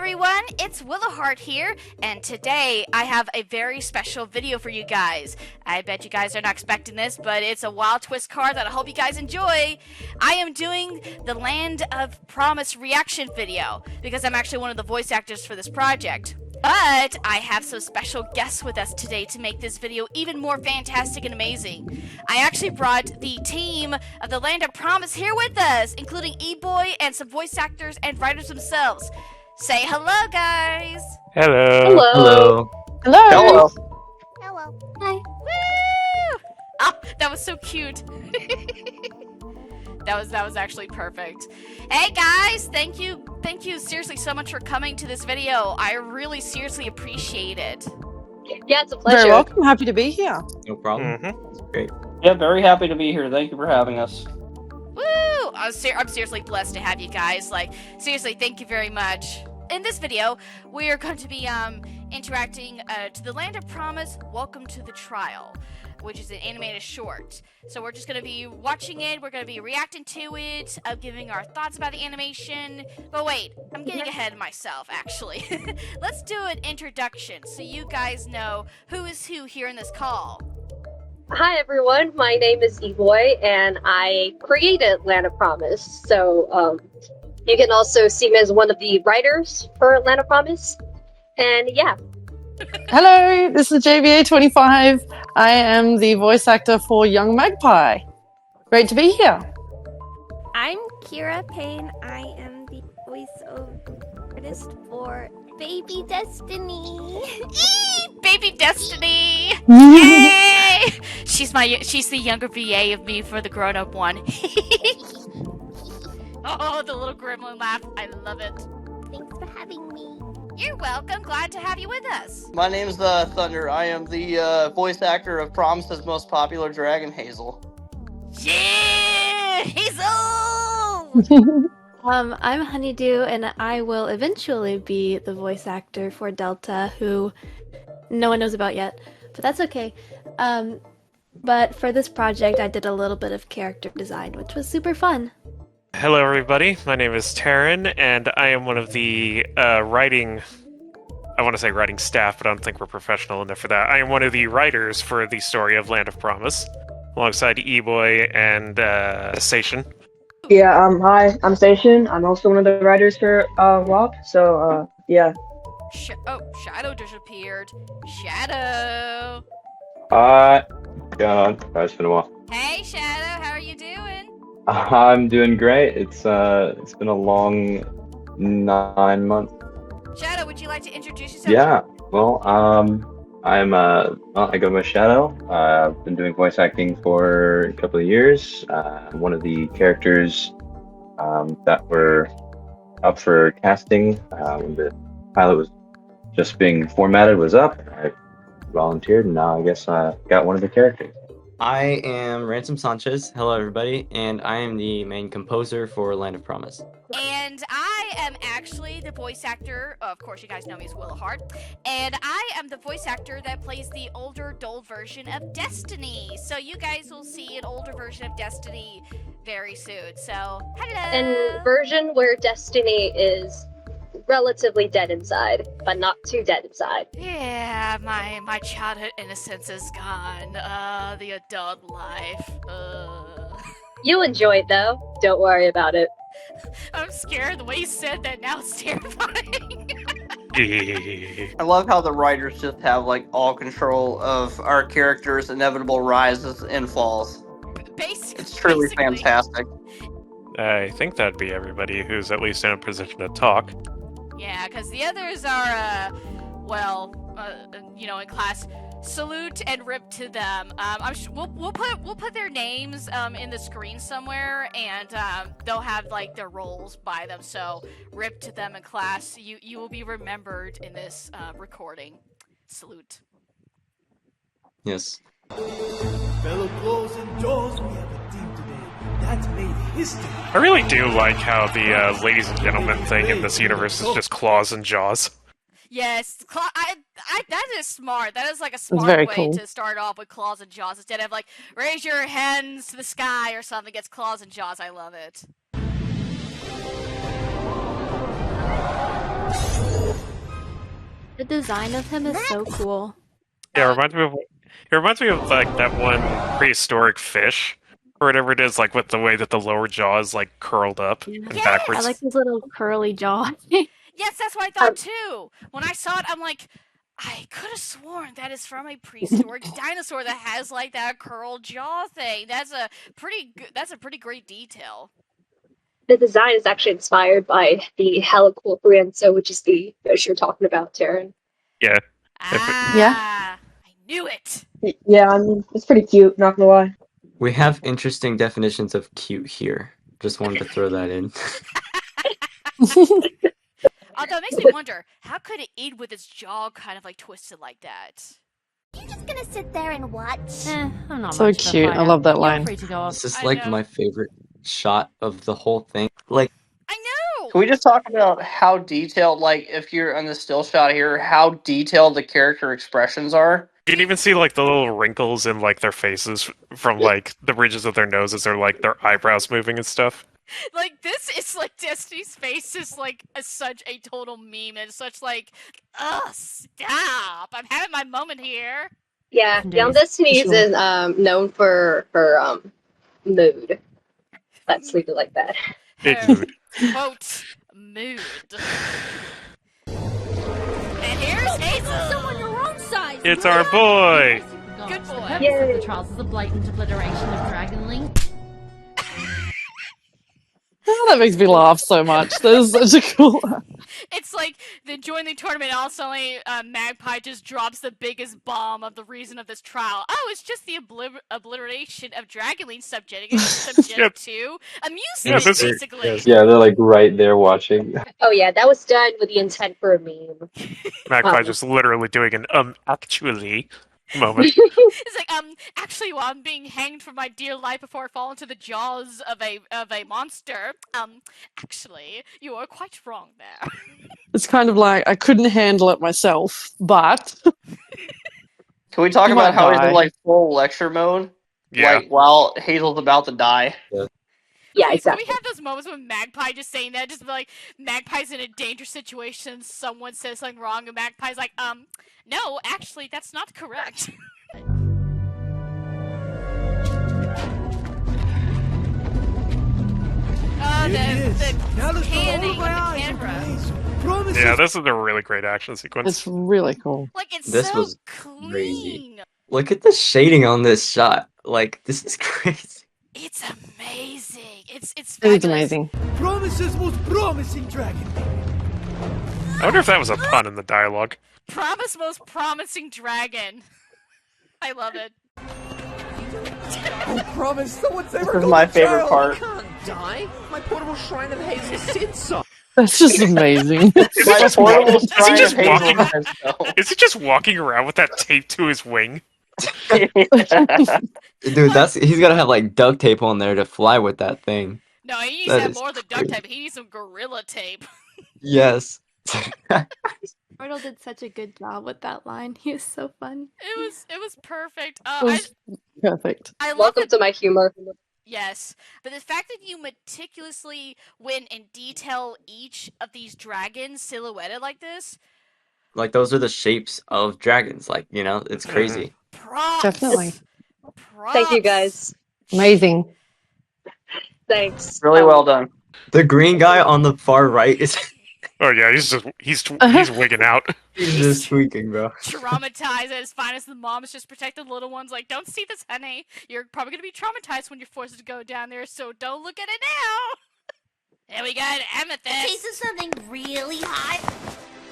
everyone, it's Willow here, and today I have a very special video for you guys. I bet you guys are not expecting this, but it's a wild twist card that I hope you guys enjoy. I am doing the Land of Promise reaction video, because I'm actually one of the voice actors for this project. But I have some special guests with us today to make this video even more fantastic and amazing. I actually brought the team of the Land of Promise here with us, including Eboy and some voice actors and writers themselves. Say hello, guys! Hello! Hello! Hello! Hello! Hello! Hi! Woo! Oh, that was so cute! That was actually perfect. Hey guys, thank you seriously so much for coming to this video. I really seriously appreciate it. Yeah, it's a pleasure. Very welcome. Happy to be here. No problem. It's great. Yeah, very happy to be here. Thank you for having us. Woo! I'm seriously blessed to have you guys. Like, seriously, thank you very much. In this video, we are going to be interacting to the Land of Promise, Welcome to the Trial, which is an animated short. So we're just going to be watching it, we're going to be reacting to it, giving our thoughts about the animation. But wait, I'm getting ahead of myself, actually. Let's do an introduction so you guys know who is who here in this call. Hi everyone, my name is Eboy, and I created Land of Promise. So you can also see me as one of the writers for Land of Promise. And yeah. Hello, this is JVA25. I am the voice actor for Young Magpie. Great to be here. I'm Kira Payne. I am the voiceover artist for Baby Destiny. Baby Destiny! Yay! She's the younger VA of me for the grown-up one. Oh, the little gremlin laugh. I love it. Thanks for having me. You're welcome. Glad to have you with us. My name's Thunder. I am the voice actor of Promise's most popular dragon, Hazel. Yeah! Hazel! I'm Honeydew, and I will eventually be the voice actor for Delta, who no one knows about yet, but that's okay. But for this project, I did a little bit of character design, which was super fun. Hello everybody, my name is Taryn, and I am one of the writing staff, but I don't think we're professional enough for that. I am one of the writers for the story of Land of Promise, alongside Eboy and Station. Yeah, hi, I'm Station. I'm also one of the writers for WOF, so, yeah. Shadow disappeared. Shadow! God, it's been a while. Hey, Shadow, how are you doing? I'm doing great. It's been a long 9 months. Shadow, would you like to introduce yourself? Yeah, well, I go by Shadow. I've been doing voice acting for a couple of years. One of the characters that were up for casting when the pilot was just being formatted was up. I volunteered, and now I guess I got one of the characters. I am Ransom Sanchez. Hello, everybody, and I am the main composer for Land of Promise. And I am actually the voice actor, of course you guys know me as Willow, and I am the voice actor that plays the older, dull version of Destiny. So you guys will see an older version of Destiny very soon, so hello! An version where Destiny is relatively dead inside, but not too dead inside. Yeah, my childhood innocence is gone. The adult life. You'll enjoy it though. Don't worry about it. I'm scared. The way you said that now is terrifying. I love how the writers just have, like, all control of our characters' inevitable rises and falls. Basically. It's truly fantastic. I think that'd be everybody who's at least in a position to talk. Yeah, because the others are, in class. Salute and rip to them. We'll put their names in the screen somewhere, and they'll have like their roles by them. So rip to them in class. You will be remembered in this recording. Salute. Yes. Fellow Claws and Jaws, we have a team today that made history. I really do like how the ladies and gentlemen thing in this universe is just claws and jaws. Yes, that is smart. That is like a smart very way cool. to start off with claws and jaws instead of like raise your hands to the sky or something. It's claws and jaws. I love it. The design of him is so cool. Yeah, it reminds me of like that one prehistoric fish or whatever it is, like with the way that the lower jaw is like curled up and Yes! backwards. I like his little curly jaw. Yes, that's what I thought too. When I saw it, I'm like, I could have sworn that is from a prehistoric dinosaur that has like that curled jaw thing. That's a pretty great detail. The design is actually inspired by the Helicoprienso, which is the fish you're talking about, Taryn. Yeah. I knew it. Yeah, I mean, it's pretty cute, not gonna lie. We have interesting definitions of cute here. Just wanted to throw that in. Although it makes me wonder, how could it eat with its jaw kind of like twisted like that? You're just gonna sit there and watch? I'm not so cute. I love that line. This is like my favorite shot of the whole thing. Like, I know! Can we just talk about how detailed, like, if you're on the still shot here, how detailed the character expressions are? You can even see like the little wrinkles in like their faces from like the ridges of their noses or like their eyebrows moving and stuff. Like, this is like Destiny's face is like such a total meme. It's such like, ugh, stop! I'm having my moment here. Yeah, Young Destiny's is known for her mood. Let's leave it like that. Big mood. Quote, mood. And here's Hazel. Someone your own size. It's our boy! Good boy. The purpose of the trials is a blatant obliteration of Dragonling. Oh, that makes me laugh so much. That is such a cool. It's like during the tournament, all of a sudden, Magpie just drops the biggest bomb of the reason of this trial. Oh, it's just the obliteration of Dragonling subject to amusement, basically. Yeah, they're like right there watching. Oh yeah, that was done with the intent for a meme. Magpie just literally doing an actually moment. It's like, actually, while I'm being hanged for my dear life before I fall into the jaws of a monster, actually, you are quite wrong there. It's kind of like I couldn't handle it myself, but Can we talk You about might how he's die. in like full lecture mode? Yeah. Like while Hazel's about to die. Yeah, Can exactly. we have those moments when Magpie just saying that, just be like, Magpie's in a dangerous situation, someone says something wrong, and Magpie's like, no, actually, that's not correct. The panning of the camera. Yeah, this is a really great action sequence. it's really cool. Like, it's This so was clean. crazy. Look at the shading on this shot. Like, this is crazy. It's amazing. It's It is fabulous. amazing. Promises most promising dragon. I wonder if that was a pun in the dialogue. Promise most promising dragon. I love it. I promise no one's ever This is my favorite part. Can't die. My portable shrine of Hazel sits on. That's just amazing. My portable shrine just of Hazel walking- says so. Is he just walking around with that tape to his wing? Dude, he's gotta have like duct tape on there to fly with that thing. No, he needs That to have is more than duct tape. He needs some gorilla tape. Yes. Arnold did such a good job with that line. He was so fun. It was perfect. It was perfect. I love Welcome it. to my humor. Yes, but the fact that you meticulously went and detail each of these dragons silhouetted like this, Like, those are the shapes of dragons. Like, you know, it's crazy. props. Definitely. Thank you guys. Amazing. Thanks. Really well done. The green guy on the far right is Oh yeah, he's wigging out. he's just tweaking, bro. Traumatized at its finest. The mom's just protecting the little ones. Like, don't see this, honey. You're probably gonna be traumatized when you're forced to go down there. So don't look at it now. And we got Amethyst. In case of something really hot.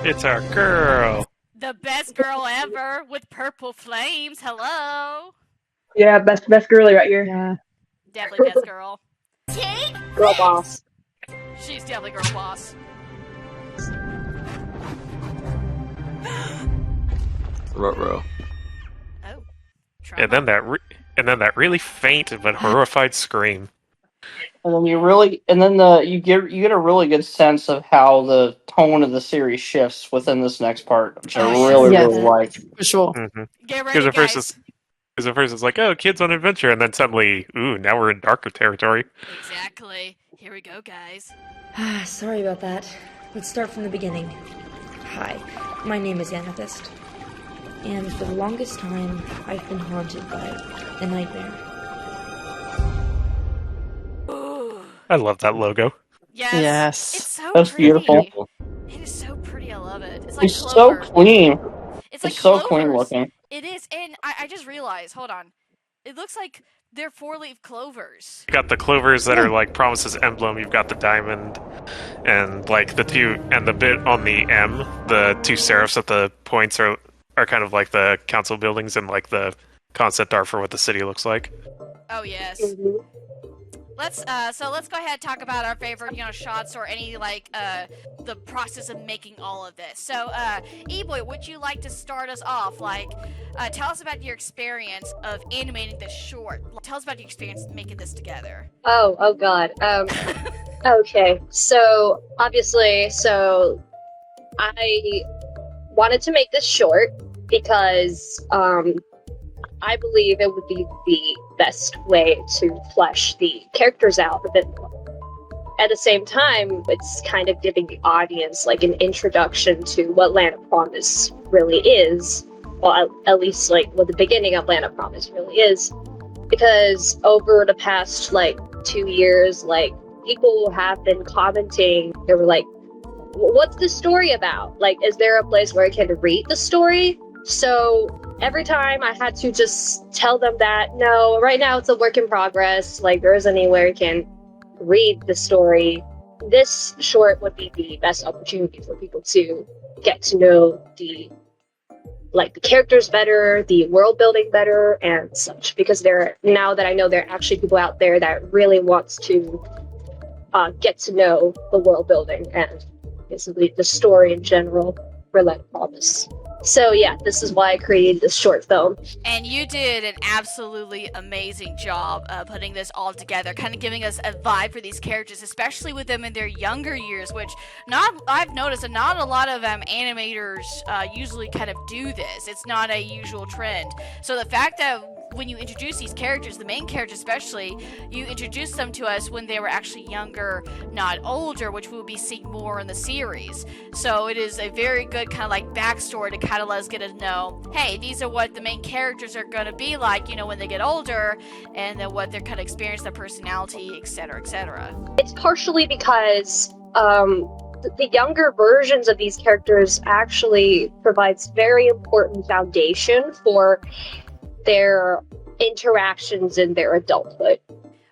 It's our girl. The best girl ever with purple flames. Hello. Yeah, best girly right here. Yeah. Definitely best girl. Take Girl boss. She's definitely girl boss. Ruh-roh. Oh. And then that really faint but horrified scream. And then you get a really good sense of how the tone of the series shifts within this next part, which I really Yes. really like. For sure. Mm-hmm. Get ready, Because at guys. first it's like, oh, kids on adventure, and then suddenly, ooh, now we're in darker territory. Exactly. Here we go, guys. Sorry about that. Let's start from the beginning. Hi, My name is Amethyst, and for the longest time, I've been haunted by a nightmare. I love that logo. Yes. It's so That's pretty. beautiful. It is so pretty. I love it. It's like It's so clover. clean. It's like so clovers. clean looking. It is, and I just realized. Hold on. It looks like they're 4-leaf clovers. You've got the clovers that are like Promise's emblem. You've got the diamond, and like the two, and the bit on the M, the two serifs at the points are kind of like the council buildings and like the concept art for what the city looks like. Oh yes. Let's go ahead and talk about our favorite, shots or any the process of making all of this. So, Eboy, would you like to start us off? Tell us about your experience of animating this short. Tell us about your experience making this together. Oh God. Okay. So obviously, I wanted to make this short because I believe it would be the best way to flesh the characters out a bit more. At the same time, it's kind of giving the audience like an introduction to what Land of Promise really is. Well, at least what the beginning of Land of Promise really is. Because over the past 2 years, people have been commenting. They were like, what's the story about? Is there a place where I can read the story? So every time I had to just tell them that, no, right now it's a work in progress. There isn't anywhere you can read the story. This short would be the best opportunity for people to get to know the characters better, the world building better, and such. Because now that I know there are actually people out there that really wants to get to know the world building and basically the story in general for Land of Promise. So yeah, this is why I created this short film. And you did an absolutely amazing job putting this all together, kind of giving us a vibe for these characters, especially with them in their younger years, which I've noticed that not a lot of animators usually kind of do this. It's not a usual trend. So the fact that when you introduce these characters, the main characters especially, you introduce them to us when they were actually younger, not older, which we will be seeing more in the series. So it is a very good kind of backstory to kind of let us get to know, hey, these are what the main characters are going to be like, when they get older, and then what their kind of experience, their personality, etc., etc. It's partially because the younger versions of these characters actually provides very important foundation for their interactions in their adulthood.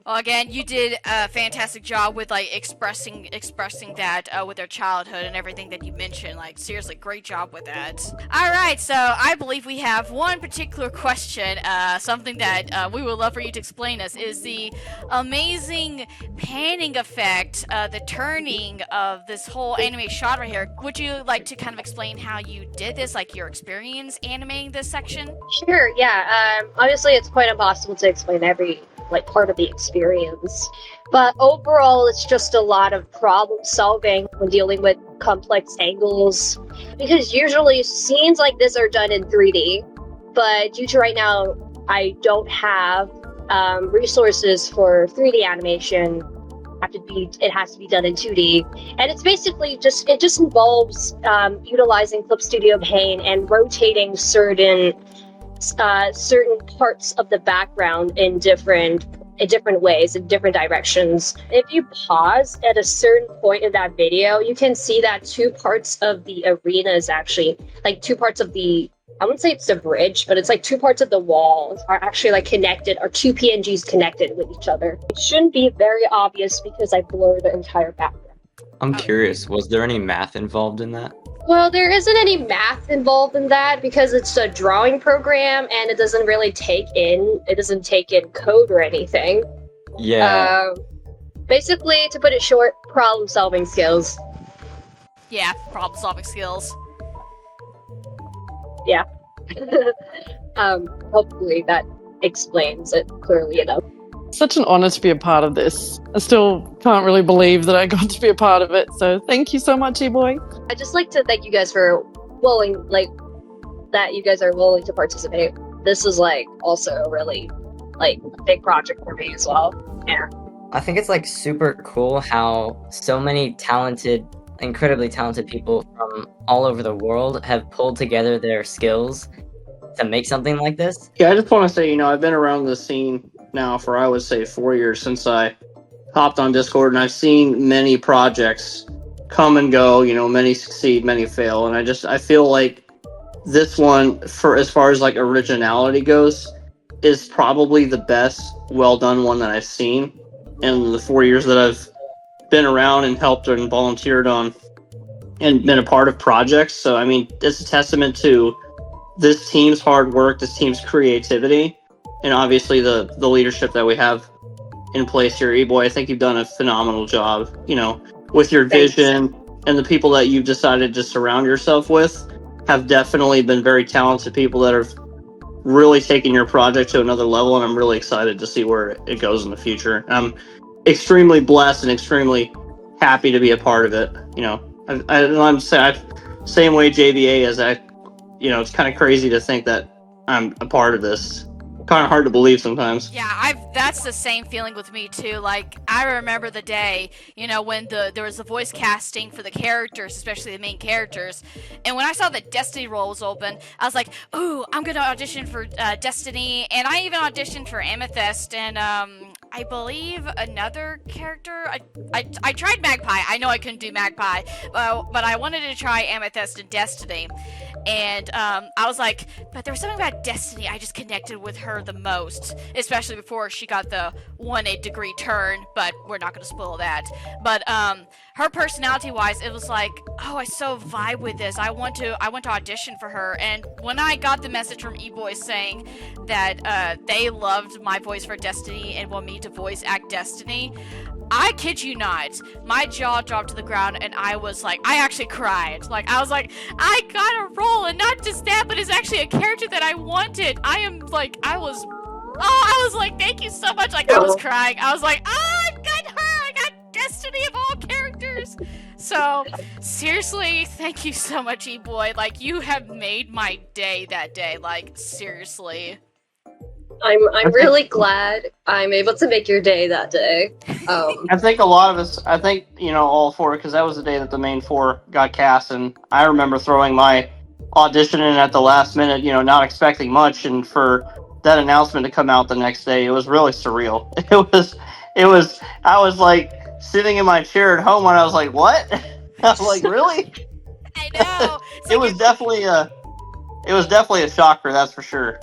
Well, again, you did a fantastic job with expressing that with their childhood and everything that you mentioned. Seriously, great job with that. All right, so I believe we have one particular question, something that we would love for you to explain us, is the amazing panning effect, the turning of this whole anime shot right here. Would you like to kind of explain how you did this, your experience animating this section? Sure, yeah. Obviously, it's quite impossible to explain every part of the experience. But overall, it's just a lot of problem solving when dealing with complex angles. Because usually scenes like this are done in 3D, but due to right now, I don't have resources for 3D animation. It has to be done in 2D. And it's basically it just involves utilizing Clip Studio Paint and rotating certain parts of the background in different ways, in different directions. If you pause at a certain point in that video, you can see that two parts of the arena is actually two parts of the, I wouldn't say it's the bridge, but it's two parts of the wall are actually connected, are two PNGs connected with each other. It shouldn't be very obvious because I blur the entire background. I'm curious, was there any math involved in that? Well, there isn't any math involved in that because it's a drawing program and it doesn't really take in code or anything. Yeah. Basically, to put it short, problem-solving skills. Yeah, problem-solving skills. Yeah. Hopefully that explains it clearly enough. Such an honor to be a part of this. I still can't really believe that I got to be a part of it. So thank you so much, Eboy. I'd just like to thank you guys for that you guys are willing to participate. This is also a really a big project for me as well. Yeah. I think it's super cool how so many talented incredibly talented people from all over the world have pulled together their skills to make something like this. Yeah, I just want to say, I've been around the scene now for, I would say, 4 years since I hopped on Discord, and I've seen many projects come and go, many succeed, many fail, and I feel like this one, for as far as like originality goes, is probably the best well done one that I've seen in the 4 years that I've been around and helped and volunteered on and been a part of projects. So I mean, it's a testament to this team's hard work, this team's creativity, and obviously the leadership that we have in place here. Eboy, I think you've done a phenomenal job, with your vision, and the people that you've decided to surround yourself with have definitely been very talented people that have really taken your project to another level, and I'm really excited to see where it goes in the future. I'm extremely blessed and extremely happy to be a part of it. I'm same way JVA as I, it's kind of crazy to think that I'm a part of this. Kind of hard to believe sometimes. Yeah, that's the same feeling with me too. Like, I remember the day, when there was the voice casting for the characters, especially the main characters, and when I saw the Destiny role was open, I was like, ooh, I'm gonna audition for Destiny, and I even auditioned for Amethyst, and I believe another character. I tried Magpie. I know I couldn't do Magpie, but I wanted to try Amethyst and Destiny. And I was like, but there was something about Destiny I just connected with her the most, especially before she got the 180-degree turn, but we're not going to spoil that. But her personality-wise, it was like, oh, I so vibe with this. I want to audition for her. And when I got the message from Eboy saying that they loved my voice for Destiny and want me to voice act Destiny, I kid you not, my jaw dropped to the ground, and I was like, I actually cried. Like, I was like, I got a role, and not just that, but it's actually a character that I wanted. I was like, thank you so much. Like, I was crying. I was like, I got her. I got Destiny of all characters. So, seriously, thank you so much, Eboy. Like, you have made my day that day. Like, seriously. I'm really glad I'm able to make your day that day. I think a lot of us, all four, because that was the day that the main four got cast, and I remember throwing my audition in at the last minute, not expecting much, and for that announcement to come out the next day, it was really surreal. I was like sitting in my chair at home, and I was like, what? I was like, really? I know. It was definitely a shocker, that's for sure.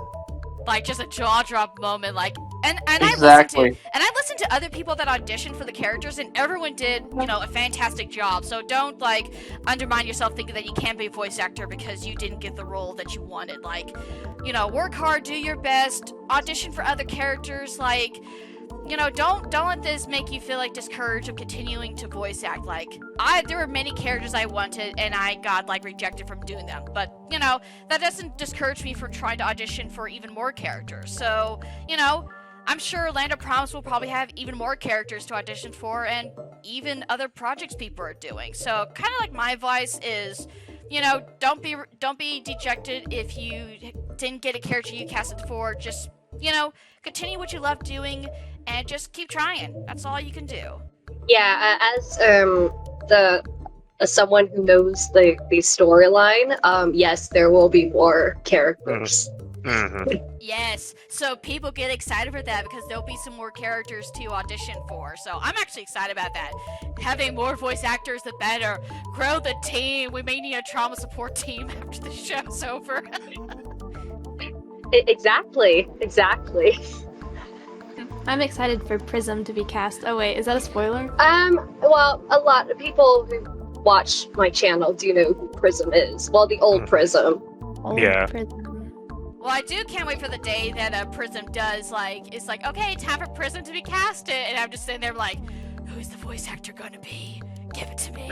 Like, just a jaw drop moment, like, and exactly. I listened to other people that auditioned for the characters, and everyone did, a fantastic job. So don't, like, undermine yourself thinking that you can't be a voice actor because you didn't get the role that you wanted. Like, work hard, do your best, audition for other characters, like, don't let this make you feel like discouraged of continuing to voice act. Like, there were many characters I wanted, and I got, like, rejected from doing them. But, that doesn't discourage me from trying to audition for even more characters. So, I'm sure Land of Promise will probably have even more characters to audition for, and even other projects people are doing. So, kind of like my advice is, don't be dejected if you didn't get a character you casted for. Just, continue what you love doing, and just keep trying. That's all you can do. Yeah, as someone who knows the storyline, yes, there will be more characters. Mm-hmm. Yes, so people get excited for that because there'll be some more characters to audition for. So I'm actually excited about that. Having more voice actors, the better. Grow the team. We may need a trauma support team after the show's over. Exactly. I'm excited for Prism to be cast. Oh wait, is that a spoiler? Well, a lot of people who watch my channel do know who Prism is. Well, the old Prism. Prism. Well, I can't wait for the day that Prism does, like, it's like, okay, time for Prism to be casted, and I'm just sitting there like, who's the voice actor gonna be? Give it to me.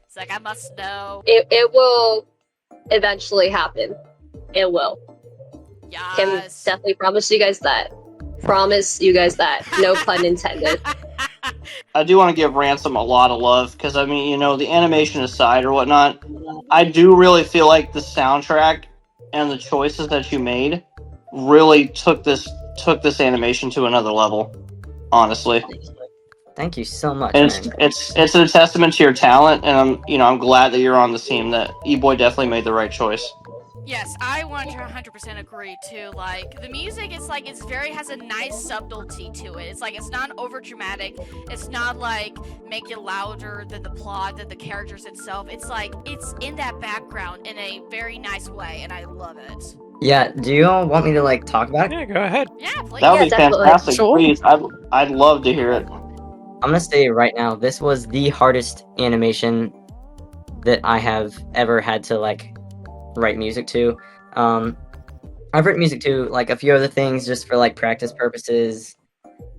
It's like, I must know. It will eventually happen. It will. Yes. Can definitely promise you guys that. Promise you guys that. No pun intended. I do want to give Ransom a lot of love because, I mean, the animation aside or whatnot, I do really feel like the soundtrack and the choices that you made really took this animation to another level, honestly. Thank you so much, And man. it's a testament to your talent, and I'm glad that you're on this team. That Eboy definitely made the right choice. Yes, I 100% agree too. Like the music, it's very has a nice subtlety to it. It's like it's not over dramatic. It's not like make it louder than the plot, than the characters itself. It's like it's in that background in a very nice way, and I love it. Yeah, do you all want me to like talk about it? Yeah, go ahead. Yeah, please. That would be definitely. fantastic. Sure. Please, I'd love to hear it. I'm gonna say right now, this was the hardest animation that I have ever had to like write music to. I've written music to like a few other things just for like practice purposes.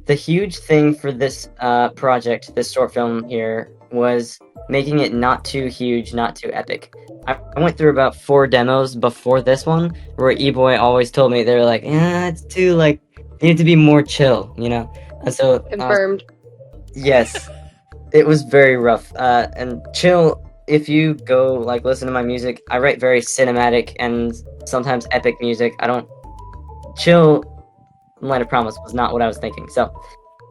The huge thing for this project, this short film here, was making it not too huge, not too epic. I went through about 4 demos before this one, where Eboy always told me, they were like, it's too like, you need to be more chill, you know? And so Confirmed. yes, it was very rough. And chill, if you go like listen to my music, I write very cinematic and sometimes epic music. I don't chill. Land of Promise was not what I was thinking. So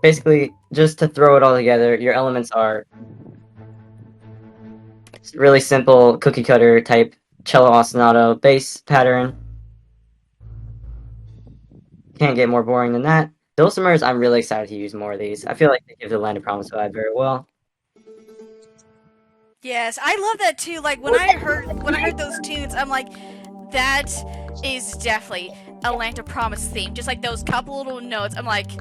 basically, just to throw it all together, your elements are really simple cookie cutter type cello ostinato bass pattern. Can't get more boring than that. Dulcimers, I'm really excited to use more of these. I feel like they give the Land of Promise vibe very well. Yes, I love that too. Like when I heard those tunes, I'm like, that is definitely a Land of Promise theme. Just like those couple little notes, I'm like,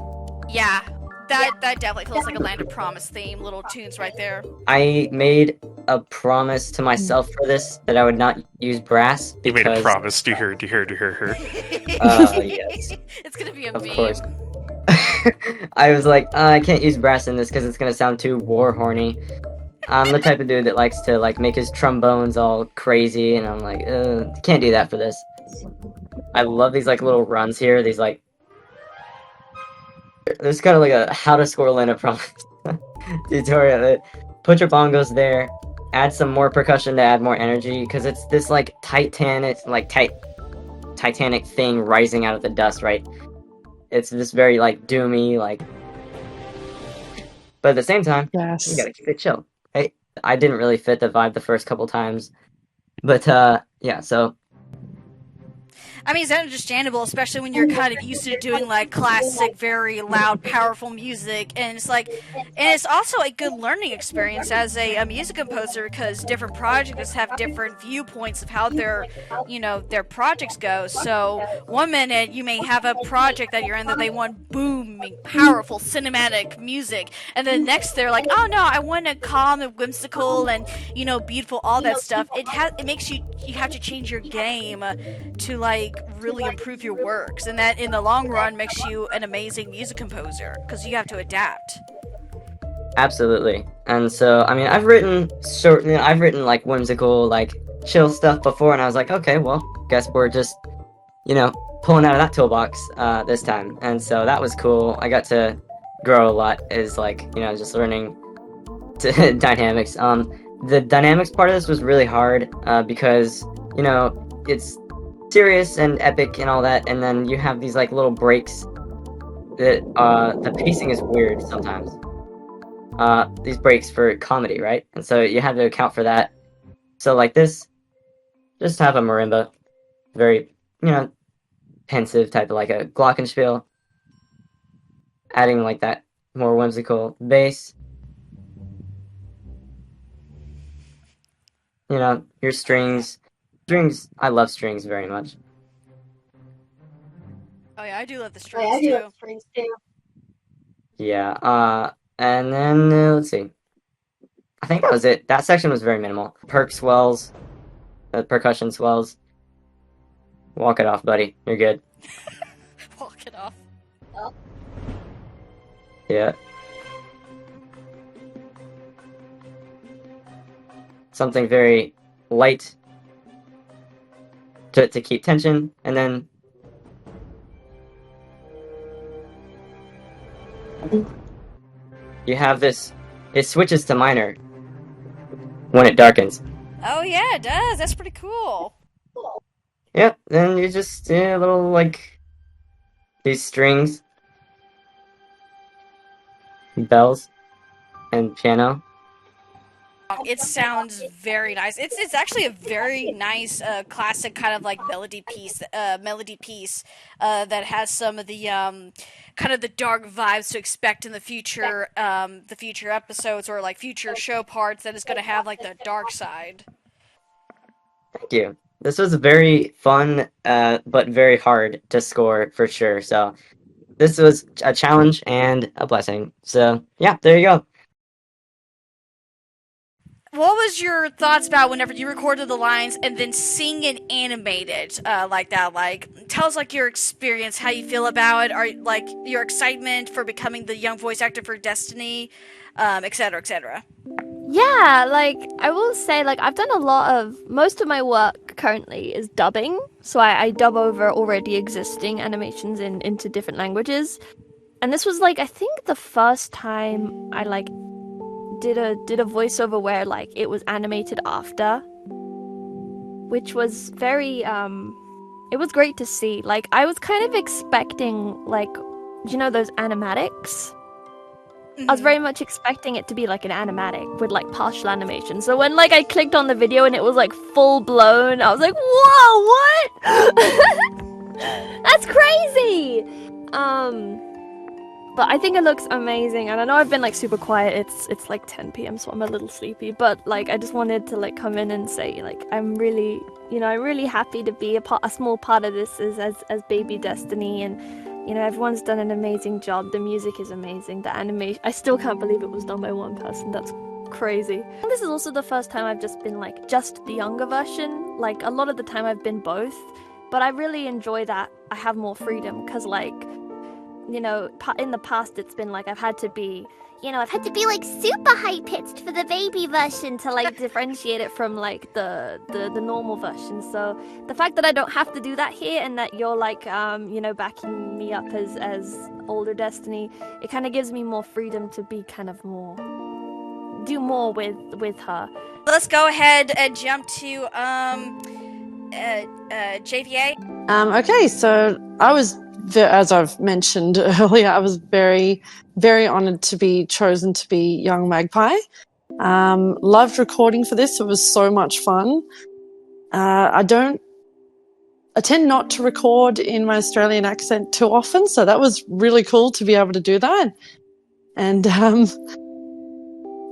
yeah, that definitely feels like a Land of Promise theme. Little tunes right there. I made a promise to myself for this that I would not use brass You because made a promise. Do you hear? Do you hear? Do you hear? yes, It's gonna be a of meme. course. I was like, I can't use brass in this because it's gonna sound too war horny. I'm the type of dude that likes to like make his trombones all crazy, and I'm like, can't do that for this. I love these like little runs here. These like, there's kind of like a how to score Land of Promise tutorial. Put your bongos there, add some more percussion to add more energy, because it's this like Titanic thing rising out of the dust, right? It's this very like doomy, like, but at the same time, Yes. you gotta keep it chill. Hey, I didn't really fit the vibe the first couple times, but yeah, so I mean, it's understandable, especially when you're kind of used to doing like classic, very loud, powerful music, and it's like, and it's also a good learning experience as a music composer because different projects have different viewpoints of how their projects go. So one minute you may have a project that you're in that they want booming, powerful, cinematic music, and then next they're like, oh no, I want it calm and whimsical and beautiful, all that stuff. It makes you have to change your game to like really improve your works, and that in the long run makes you an amazing music composer because you have to adapt. absolutely. And so I mean, I've written like whimsical, like chill stuff before, and I was like, okay, well, guess we're just pulling out of that toolbox this time, and so that was cool. I got to grow a lot, is like just learning dynamics. The dynamics part of this was really hard because it's serious and epic and all that, and then you have these like little breaks that the pacing is weird sometimes. These breaks for comedy, right? And so you have to account for that. So like this, just have a marimba, very pensive type of like a glockenspiel, adding like that more whimsical bass. Your strings. I love strings very much. Oh yeah, I do love the strings too. Yeah, and then let's see. I think that was it. That section was very minimal. Perk swells, percussion swells. Walk it off, buddy. You're good. Walk it off. Yeah. Something very light to keep tension, and then you have this. It switches to minor when it darkens. Oh yeah, it does. That's pretty cool. Yep. Then you just a little like these strings, bells. and piano. It sounds very nice. It's actually a very nice classic kind of like melody piece that has some of the kind of the dark vibes to expect in the future episodes or like future show parts that is going to have like the dark side. Thank you. This was very fun, but very hard to score for sure. So this was a challenge and a blessing. So yeah, there you go. What was your thoughts about whenever you recorded the lines and then seeing it animated like that? Like, tell us like your experience, how you feel about it, or like your excitement for becoming the young voice actor for Destiny, etc., etc. Yeah, like I will say, like I've done most of my work currently is dubbing, so I dub over already existing animations into different languages, and this was like I think the first time I like did a voiceover where like it was animated after, which was very it was great to see. Like I was kind of expecting like, those animatics. I was very much expecting it to be like an animatic with like partial animation. So when like I clicked on the video and it was like full blown, I was like, whoa, what? That's crazy. But I think it looks amazing, and I know I've been like super quiet. It's like 10 p.m, so I'm a little sleepy. But like I just wanted to like come in and say like I'm really, I'm really happy to be a small part of this as baby Destiny, and everyone's done an amazing job. The music is amazing. The animation, I still can't believe it was done by one person. That's crazy. And this is also the first time I've just been like just the younger version. Like a lot of the time I've been both, but I really enjoy that I have more freedom because like, in the past it's been like I've had to be like super high pitched for the baby version to like differentiate it from like the normal version. So the fact that I don't have to do that here and that you're like backing me up as older Destiny, it kind of gives me more freedom to be kind of do more with her. Let's go ahead and jump to JVA. Okay, so as I've mentioned earlier, I was very, very honoured to be chosen to be Young Magpie. Loved recording for this. It was so much fun. I tend not to record in my Australian accent too often, so that was really cool to be able to do that. And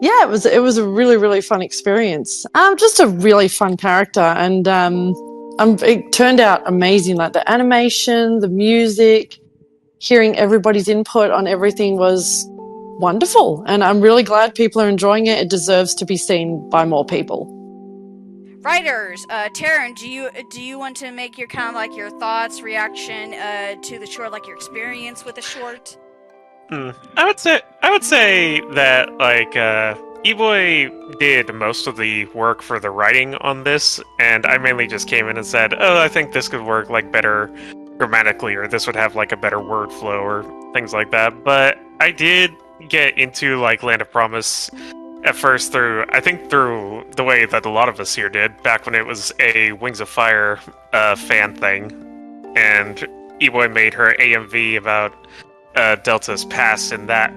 yeah, it was a really, really fun experience. Just a really fun character, and it turned out amazing. Like the animation, the music, hearing everybody's input on everything was wonderful. And I'm really glad people are enjoying it. It deserves to be seen by more people. Writers, Taryn, do you want to make your kind of like your thoughts, reaction to the short, like your experience with the short? I would say that like Eboy did most of the work for the writing on this, and I mainly just came in and said, "Oh, I think this could work like better grammatically, or this would have like a better word flow, or things like that." But I did get into like Land of Promise at first through the way that a lot of us here did back when it was a Wings of Fire fan thing, and Eboy made her AMV about Delta's past in that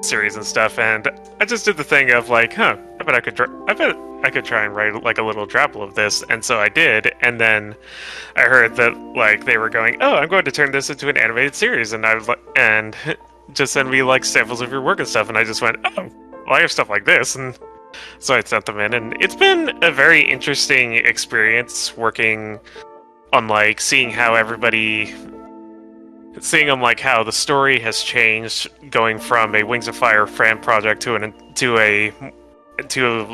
series and stuff, and I just did the thing of like, I bet I could try and write like a little drabble of this, and so I did, and then I heard that like they were going, "Oh, I'm going to turn this into an animated series," and I was like, and just send me like samples of your work and stuff, and I just went, "Oh, well, I have stuff like this," and so I sent them in, and it's been a very interesting experience working on like seeing how the story has changed, going from a Wings of Fire fan project to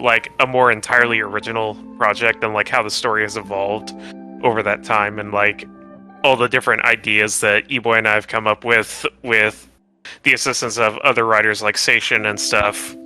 like a more entirely original project, and like how the story has evolved over that time, and like all the different ideas that Eboy and I have come up with the assistance of other writers like Sation and stuff.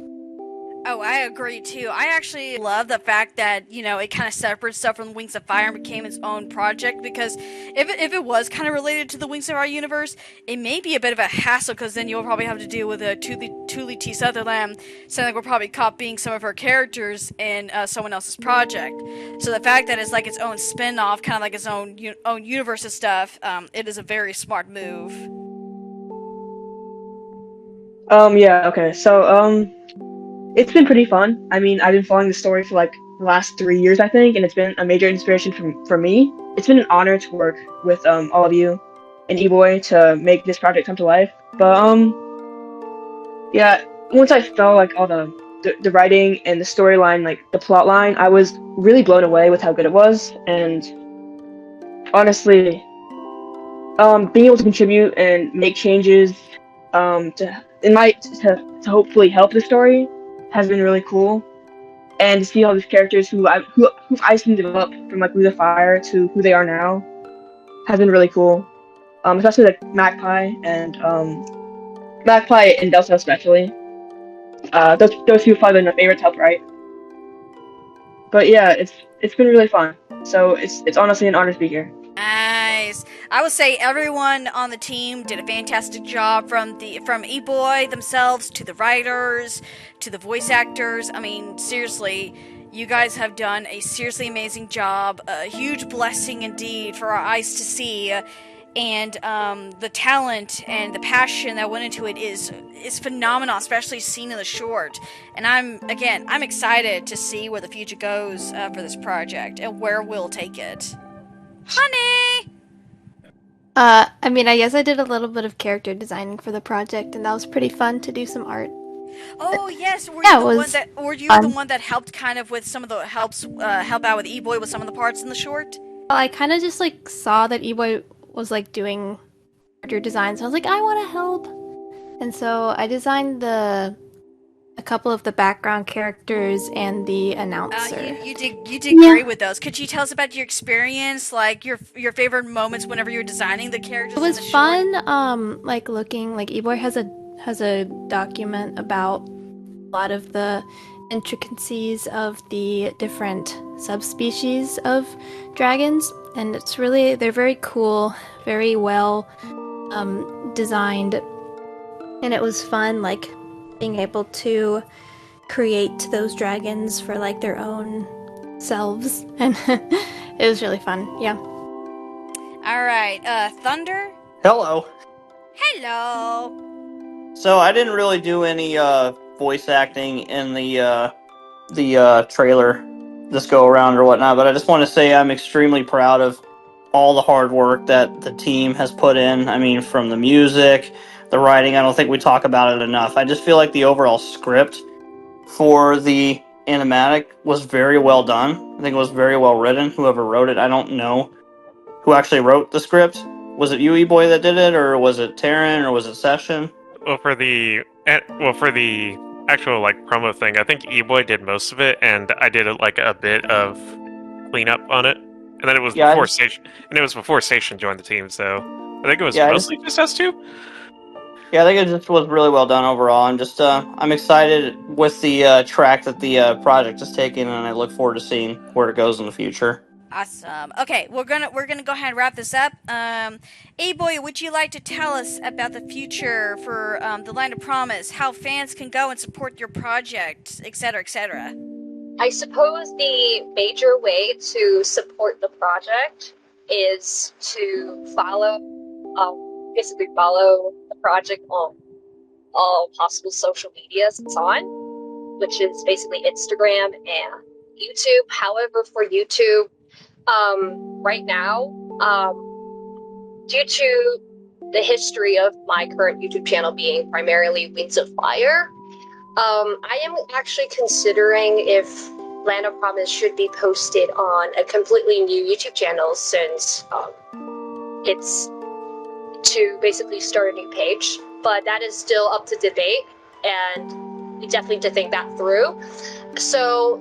Oh, I agree too. I actually love the fact that, it kind of separates stuff from Wings of Fire and became its own project, because if it was kind of related to the Wings of Fire universe, it may be a bit of a hassle, because then you'll probably have to deal with Thule T. Sutherland, saying like we're probably copying some of her characters in someone else's project. So the fact that it's like its own spin-off, kind of like its own universe and stuff, it is a very smart move. Yeah, okay. So, it's been pretty fun. I mean, I've been following the story for like the last 3 years, I think, and it's been a major inspiration for me. It's been an honor to work with all of you and Eboy to make this project come to life. But yeah, once I saw like all the writing and the storyline, like the plot line, I was really blown away with how good it was. And honestly, being able to contribute and make changes to hopefully help the story has been really cool. And to see all these characters who I've seen develop from like Blue the Fire to who they are now has been really cool. Especially like Magpie and Delta especially. Those two are probably my favorites help write. But yeah, it's been really fun. So it's honestly an honor to be here. Nice. I would say everyone on the team did a fantastic job, from Eboy themselves to the writers to the voice actors. I mean, seriously, you guys have done a seriously amazing job. A huge blessing indeed for our eyes to see. And the talent and the passion that went into it is phenomenal, especially seen in the short. And I'm excited to see where the future goes for this project and where we'll take it. Honey! I mean, I guess I did a little bit of character designing for the project, and that was pretty fun to do some art. Oh yes, were you fun. the one that helped kind of with some of the help out with Eboy with some of the parts in the short? Well, I kind of just like saw that Eboy was like doing character design, so I was like, I want to help, and so I designed a couple of the background characters and the announcer. You did great with those. Could you tell us about your experience, like your favorite moments whenever you were designing the characters? It was in the fun. Short? Like looking like Eboy has a document about a lot of the intricacies of the different subspecies of dragons, and they're very cool, very well designed, and it was fun like being able to create those dragons for like their own selves, and it was really fun. Yeah. All right, Thunder. Hello. Hello. So I didn't really do any voice acting in the trailer this go around or whatnot, but I just want to say I'm extremely proud of all the hard work that the team has put in. I mean, from the music, the writing, I don't think we talk about it enough. I just feel like the overall script for the animatic was very well done. I think it was very well written. Whoever wrote it, I don't know who actually wrote the script. Was it you, Eboy, that did it, or was it Taryn, or was it Session? Well, for the actual like promo thing, I think Eboy did most of it, and I did like a bit of cleanup on it. And then it was before Station joined the team, so I think it was mostly just us two. Yeah, I think it just was really well done overall. I'm excited with the track that the project is taking, and I look forward to seeing where it goes in the future. Awesome. Okay, we're gonna go ahead and wrap this up. Eboy, would you like to tell us about the future for the Land of Promise, how fans can go and support your project, etc., etc.? I suppose the major way to support the project is to follow the project on all possible social medias it's on, which is basically Instagram and YouTube. However, for YouTube, right now, due to the history of my current YouTube channel being primarily Wings of Fire, I am actually considering if Land of Promise should be posted on a completely new YouTube channel, since it's to basically start a new page. But that is still up to debate, and we definitely need to think that through. So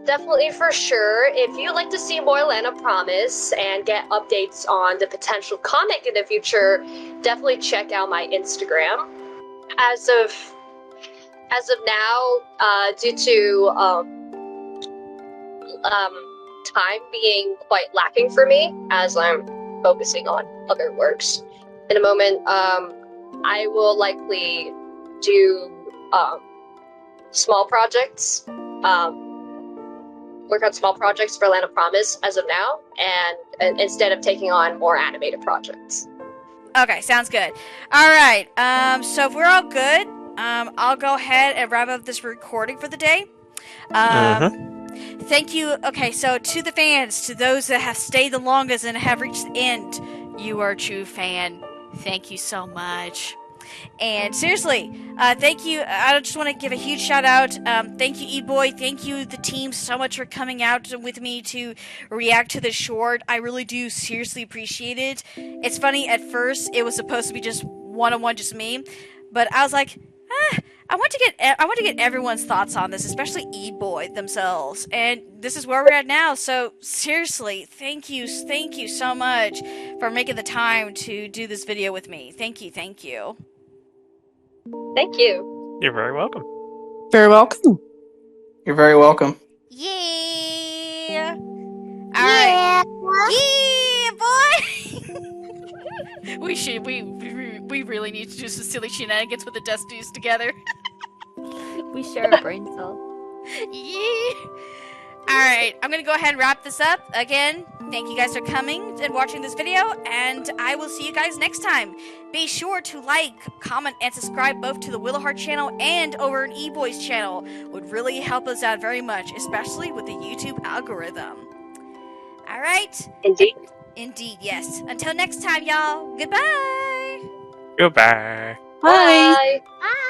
definitely, for sure, if you'd like to see more Land of Promise and get updates on the potential comic in the future, definitely check out my Instagram. As of now, due to time being quite lacking for me, as I'm focusing on other works, in a moment, I will likely do small projects, work on small projects for Land of Promise as of now, and instead of taking on more animated projects. Okay, sounds good. All right, so if we're all good, I'll go ahead and wrap up this recording for the day. Thank you. Okay, so to the fans, to those that have stayed the longest and have reached the end, you are a true fan. Thank you so much. And seriously, thank you. I just want to give a huge shout out. Thank you, Eboy. Thank you, the team, so much for coming out with me to react to the short. I really do seriously appreciate it. It's funny, at first, it was supposed to be just one-on-one, just me. But I was like, I want to get everyone's thoughts on this, especially Eboy themselves. And this is where we're at now. So seriously, thank you so much for making the time to do this video with me. Thank you. Thank you. You're very welcome. Very welcome. You're very welcome. Yeah. All right. Yeah, boy. we really need to do some silly shenanigans with the Destinies together. We share a brain cell. Yeah. Alright, I'm gonna go ahead and wrap this up. Again, thank you guys for coming and watching this video, and I will see you guys next time. Be sure to like, comment, and subscribe both to the Willowheart channel and over on Eboy's channel. Would really help us out very much, especially with the YouTube algorithm. Alright? Indeed, yes. Until next time, y'all. Goodbye! Goodbye. Bye. Bye.